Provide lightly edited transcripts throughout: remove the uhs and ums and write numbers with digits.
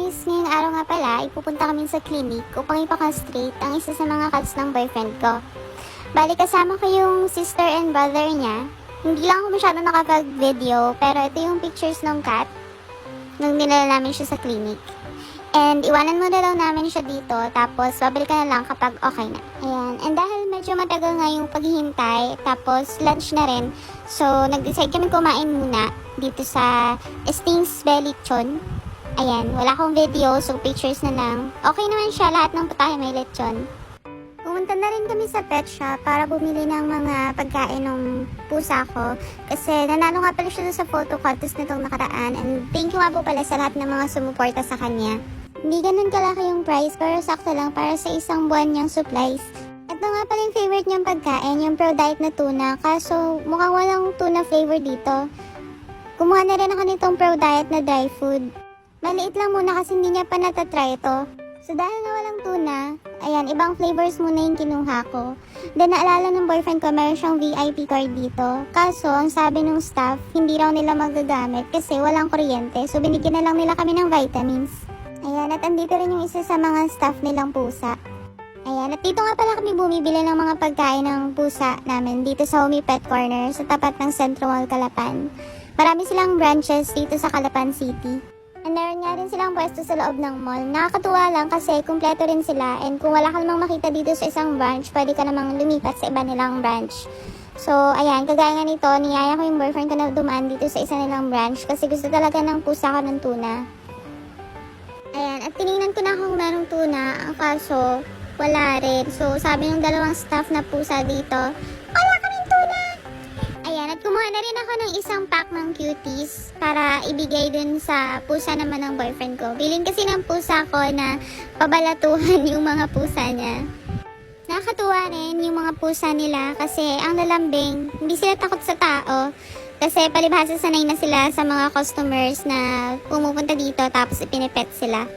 guys, ngayong araw nga pala, ipupunta kami sa clinic upang ipaka-straight ang isa sa mga cats ng boyfriend ko. Bali kasama ko yung sister and brother niya. Hindi lang ako masyado nakapag-video, pero ito yung pictures ng cat nung dinala namin siya sa clinic. And iwanan muna daw namin siya dito, tapos babalikan na lang kapag okay na. Ayan, and dahil medyo matagal nga yung paghihintay, tapos lunch na rin, so nag-decide kami kumain muna dito sa Stings Bellichon. Ayan, wala akong video, so pictures na lang. Okay naman siya, lahat ng putahe may lechon. Pumunta na rin kami sa pet shop para bumili ng mga pagkain ng pusa ko. Kasi nanalo nga pala siya sa photo contest nitong nakaraan. And thank you nga po pala sa lahat ng mga sumuporta sa kanya. Hindi ganun kalaki yung price, pero sakto lang para sa isang buwan niyang supplies. Ito nga pala yung favorite niyang pagkain, yung Pro Diet na tuna. Kaso mukhang walang tuna flavor dito. Kumuha na rin ako nitong Pro Diet na dry food. Maliit lang muna kasi hindi niya pa natatry ito. So dahil na walang tuna, ayan, ibang flavors muna yung kinuha ko. Then naalala ng boyfriend ko, meron siyang VIP card dito. Kaso, ang sabi ng staff, hindi raw nila magagamit kasi walang kuryente. So binigyan na lang nila kami ng vitamins. Ayan, at andito rin yung isa sa mga staff nilang pusa. Ayan, at dito nga pala kami bumibili ng mga pagkain ng pusa namin dito sa Umi Pet Corner sa tapat ng Centro Mall, Calapan. Marami silang branches dito sa Calapan City. And meron nga rin silang pwesto sa loob ng mall. Nakakatuwa lang kasi kumpleto rin sila. And kung wala ka namang makita dito sa isang branch, pwede ka namang lumipat sa iba nilang branch. So, ayan, kagaya nga nito, niyaya ko yung boyfriend ko na dumaan dito sa isa nilang branch kasi gusto talaga ng pusa ko ng tuna. Ayan, at tinignan ko na kung merong tuna, ang kaso, wala rin. So, sabi ng dalawang staff na pusa dito, wala kaming tuna! Ayan, at kumuha na rin ako ng isang pack ng cuties para ibigay dun sa pusa naman ng boyfriend ko. Bilin kasi ng pusa ko na pabalatuhan yung mga pusa niya. Nakakatuwa rin yung mga pusa nila kasi ang lalambing, hindi sila takot sa tao. Kasi palibhasa sanay na sila sa mga customers na pumupunta dito tapos ipinipet sila.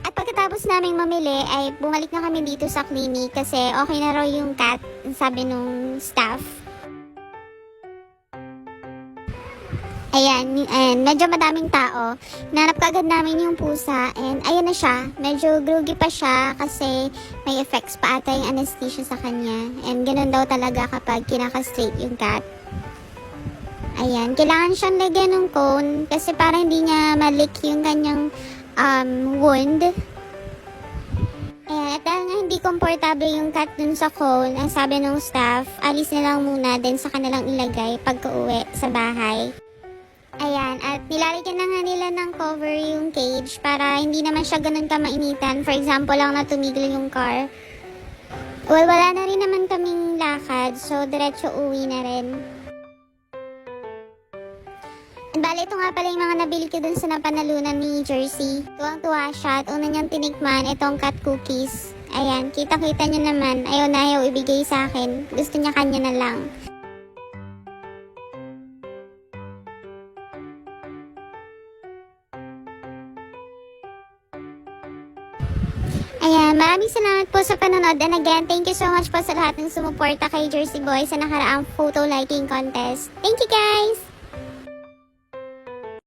At pagkatapos naming mamili ay bumalik na kami dito sa clinic kasi okay na raw yung cat, sabi nung staff. Ayan, and medyo madaming tao. Nanap kagad namin yung pusa and ayan na siya. Medyo groggy pa siya kasi may effects pa ata yung anesthesia sa kanya. And ganun daw talaga kapag kinaka-straight yung cat. Ayan, kailangan siyang lagyan ng cone kasi para hindi niya malik yung kanyang wound. Ayan, at dahil nga hindi komportable yung cat dun sa cone, ang sabi ng staff, alis na lang muna din sa kanilang ilagay pagka-uwi sa bahay. Ayan, at nilalagyan na nga nila ng cover yung cage para hindi naman siya ganun kamainitan. For example lang na tumigil yung car. Well, wala na rin naman kaming lakad, so diretso uwi na rin. And bale, ito nga pala yung mga nabili ko dun sa napanalunan ni Jersey. Tuwang-tuwa siya at una niyang tinikman itong cat cookies. Ayan, kita-kita niya naman. Ayaw na ayaw ibigay sa akin. Gusto niya kanya na lang. Ayan, maraming salamat po sa panonood. And again, thank you so much po sa lahat ng sumuporta kay Jersey Boy sa nakaraang photo liking contest. Thank you guys!